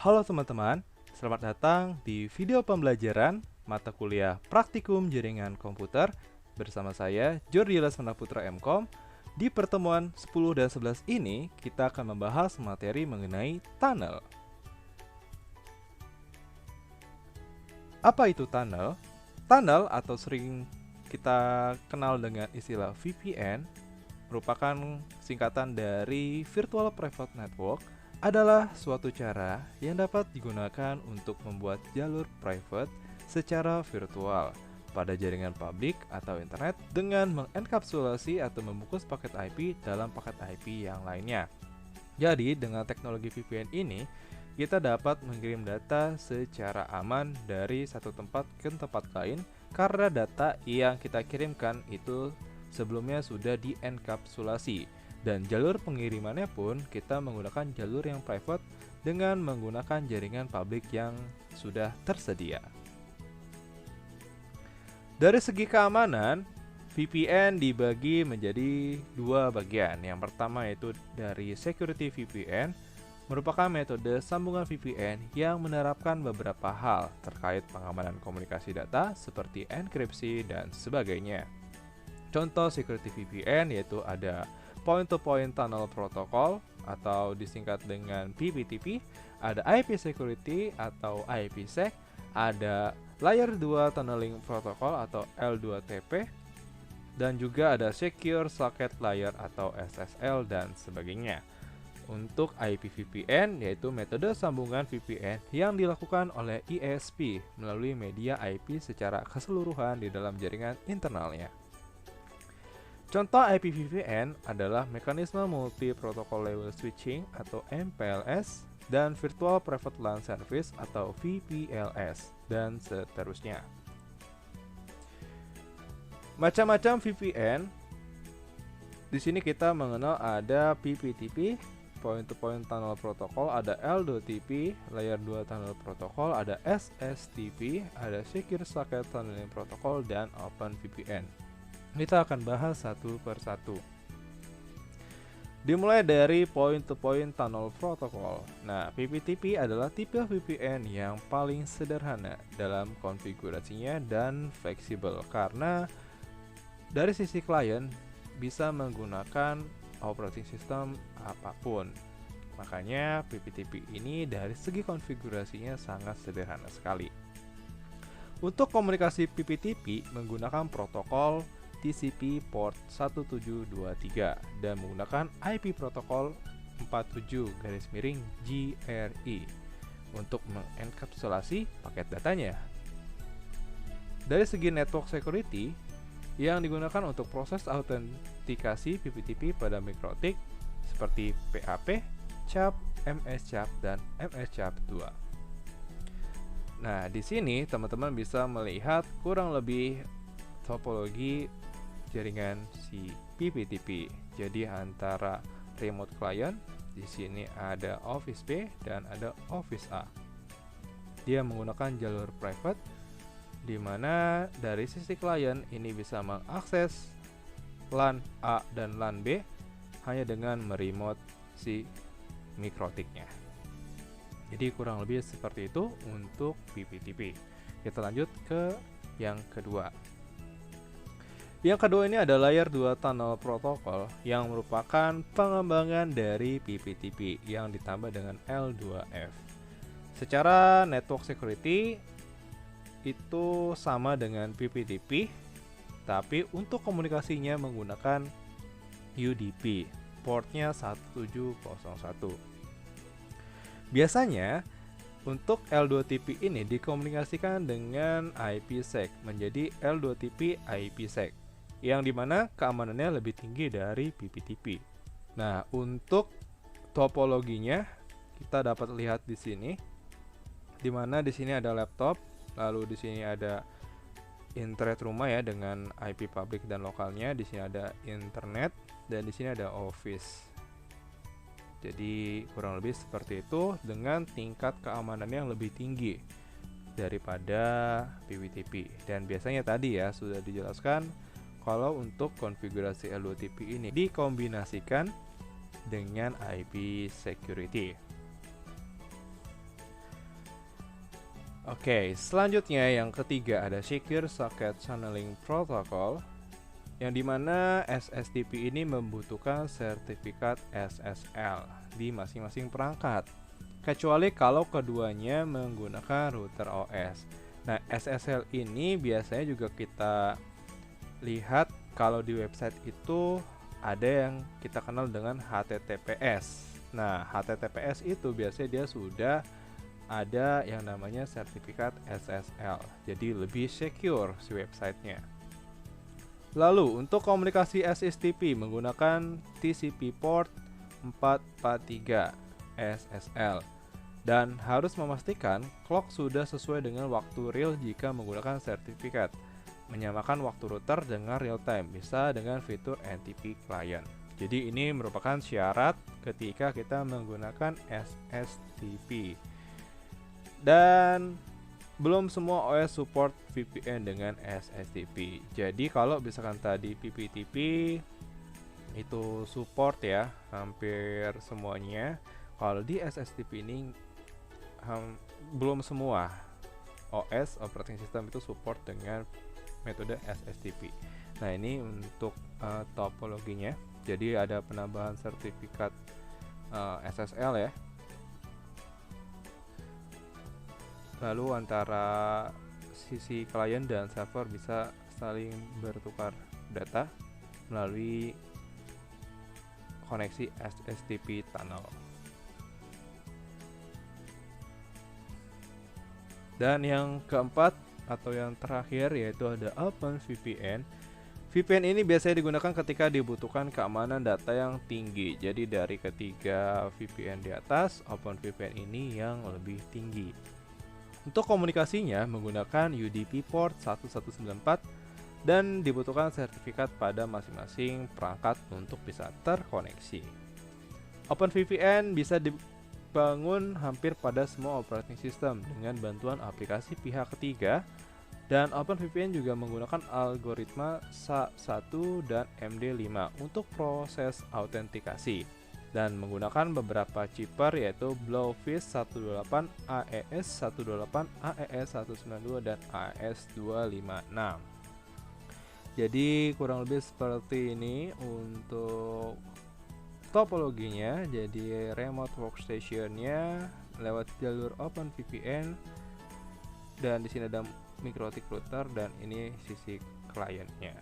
Halo teman-teman, selamat datang di video pembelajaran mata kuliah Praktikum Jaringan Komputer bersama saya, Jordi Lesmana Putra MKOM. Di pertemuan 10 dan 11 ini, kita akan membahas materi mengenai tunnel. Apa itu tunnel? Tunnel atau sering kita kenal dengan istilah VPN merupakan singkatan dari Virtual Private Network, adalah suatu cara yang dapat digunakan untuk membuat jalur private secara virtual pada jaringan publik atau internet dengan mengenkapsulasi atau membungkus paket IP dalam paket IP yang lainnya. Jadi, dengan teknologi VPN ini, kita dapat mengirim data secara aman dari satu tempat ke tempat lain karena data yang kita kirimkan itu sebelumnya sudah dienkapsulasi. Dan jalur pengirimannya pun kita menggunakan jalur yang private dengan menggunakan jaringan publik yang sudah tersedia. Dari segi keamanan, VPN dibagi menjadi dua bagian. Yang pertama yaitu dari Security VPN, merupakan metode sambungan VPN yang menerapkan beberapa hal terkait pengamanan komunikasi data seperti enkripsi dan sebagainya. Contoh Security VPN yaitu ada Point-to-Point Tunnel Protocol atau disingkat dengan PPTP, ada IP Security atau IPsec, ada Layer 2 Tunneling Protocol atau L2TP, dan juga ada Secure Socket Layer atau SSL dan sebagainya. Untuk IP VPN yaitu metode sambungan VPN yang dilakukan oleh ISP melalui media IP secara keseluruhan di dalam jaringan internalnya. Contoh IP VPN adalah mekanisme Multi Protocol Level Switching atau MPLS dan Virtual Private LAN Service atau VPLS dan seterusnya. Macam-macam VPN. Di sini kita mengenal ada PPTP, Point-to-Point Tunnel Protocol, ada L2TP, Layer 2 Tunnel Protocol, ada SSTP, ada Secure Socket Tunneling Protocol, dan OpenVPN. Kita akan bahas satu per satu. Dimulai dari Point-to-Point Tunnel Protocol. Nah, PPTP adalah tipe VPN yang paling sederhana dalam konfigurasinya dan fleksibel karena dari sisi klien bisa menggunakan operating system apapun. Makanya PPTP ini dari segi konfigurasinya sangat sederhana sekali. Untuk komunikasi PPTP menggunakan protokol TCP port 1723 dan menggunakan IP protokol 47-GRI untuk mengenkapsulasi paket datanya. Dari segi network security, yang digunakan untuk proses autentikasi PPTP pada mikrotik seperti PAP, CHAP, MS-CHAP, dan MS-CHAP 2. Nah, di sini teman-teman bisa melihat kurang lebih topologi jaringan si PPTP. Jadi antara remote client, di sini ada Office B dan ada Office A. Dia menggunakan jalur private, di mana dari sisi klien ini bisa mengakses LAN A dan LAN B hanya dengan meremote si mikrotiknya. Jadi kurang lebih seperti itu untuk PPTP. Kita lanjut ke yang kedua. Yang kedua ini ada Layer 2 Tunnel Protocol yang merupakan pengembangan dari PPTP yang ditambah dengan L2F. Secara network security itu sama dengan PPTP, tapi untuk komunikasinya menggunakan UDP, portnya 1701. Biasanya untuk L2TP ini dikomunikasikan dengan IPsec menjadi L2TP IPsec, yang dimana keamanannya lebih tinggi dari PPTP. Nah, untuk topologinya kita dapat lihat di sini, dimana di sini ada laptop, lalu di sini ada internet rumah ya dengan IP public dan lokalnya, di sini ada internet, dan di sini ada office. Jadi kurang lebih seperti itu dengan tingkat keamanan yang lebih tinggi. daripada PWTP. Dan biasanya tadi ya sudah dijelaskan kalau untuk konfigurasi L2TP ini dikombinasikan dengan IP security. Oke, selanjutnya yang ketiga ada Secure Socket Channeling Protocol, yang dimana SSTP ini membutuhkan sertifikat SSL di masing-masing perangkat, kecuali kalau keduanya menggunakan router OS. Nah, SSL ini biasanya juga kita lihat kalau di website itu ada yang kita kenal dengan HTTPS. Nah, HTTPS itu biasanya dia sudah ada yang namanya sertifikat SSL, jadi lebih secure si websitenya. Lalu untuk komunikasi SSTP menggunakan TCP port 443 SSL, dan harus memastikan clock sudah sesuai dengan waktu real jika menggunakan sertifikat, menyamakan waktu router dengan real time, bisa dengan fitur NTP client. Jadi ini merupakan syarat ketika kita menggunakan SSTP. Dan belum semua OS support VPN dengan SSTP. Jadi kalau misalkan tadi PPTP itu support ya hampir semuanya, kalau di SSTP ini belum semua OS operating system itu support dengan metode SSTP. Nah, ini untuk topologinya. Jadi ada penambahan sertifikat SSL ya. Lalu antara sisi klien dan server bisa saling bertukar data melalui koneksi SSTP tunnel. Dan yang keempat atau yang terakhir yaitu ada OpenVPN. VPN ini biasanya digunakan ketika dibutuhkan keamanan data yang tinggi. Jadi dari ketiga VPN di atas, OpenVPN ini yang lebih tinggi. Untuk komunikasinya menggunakan UDP port 1194 dan dibutuhkan sertifikat pada masing-masing perangkat untuk bisa terkoneksi. OpenVPN bisa dibangun hampir pada semua operating system dengan bantuan aplikasi pihak ketiga, dan OpenVPN juga menggunakan algoritma SHA-1 dan MD5 untuk proses autentikasi, dan menggunakan beberapa chipper yaitu Blowfish 128, AES 128, AES 192, dan AES 256. Jadi kurang lebih seperti ini untuk topologinya. Jadi remote workstation-nya lewat jalur OpenVPN, dan di sini ada MikroTik router, dan ini sisi kliennya.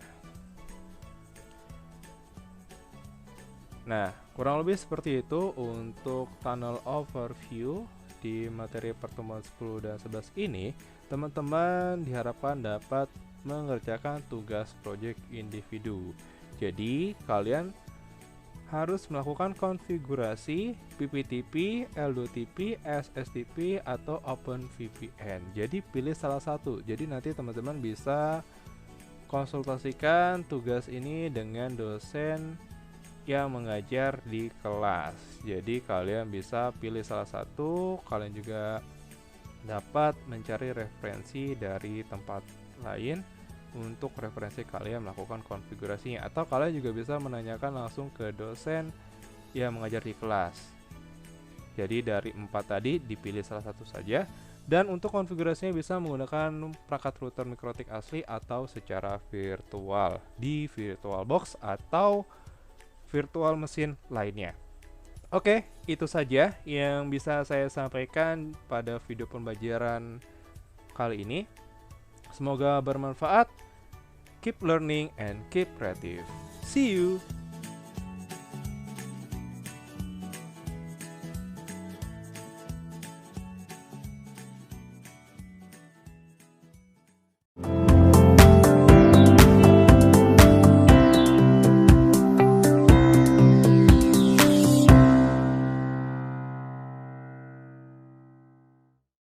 Nah, kurang lebih seperti itu untuk tunnel overview di materi pertemuan 10 dan 11 ini. Teman-teman diharapkan dapat mengerjakan tugas project individu. Jadi, kalian harus melakukan konfigurasi PPTP, L2TP, SSTP, atau OpenVPN. Jadi, pilih salah satu. Jadi, nanti teman-teman bisa konsultasikan tugas ini dengan dosen yang mengajar di kelas. Jadi kalian bisa pilih salah satu, kalian juga dapat mencari referensi dari tempat lain untuk referensi kalian melakukan konfigurasinya, atau kalian juga bisa menanyakan langsung ke dosen yang mengajar di kelas. Jadi dari 4 tadi dipilih salah satu saja, dan untuk konfigurasinya bisa menggunakan perangkat router MikroTik asli atau secara virtual di VirtualBox atau virtual mesin lainnya. Oke, itu saja yang bisa saya sampaikan pada video pembelajaran kali ini. Semoga bermanfaat. Keep learning and keep creative. See you.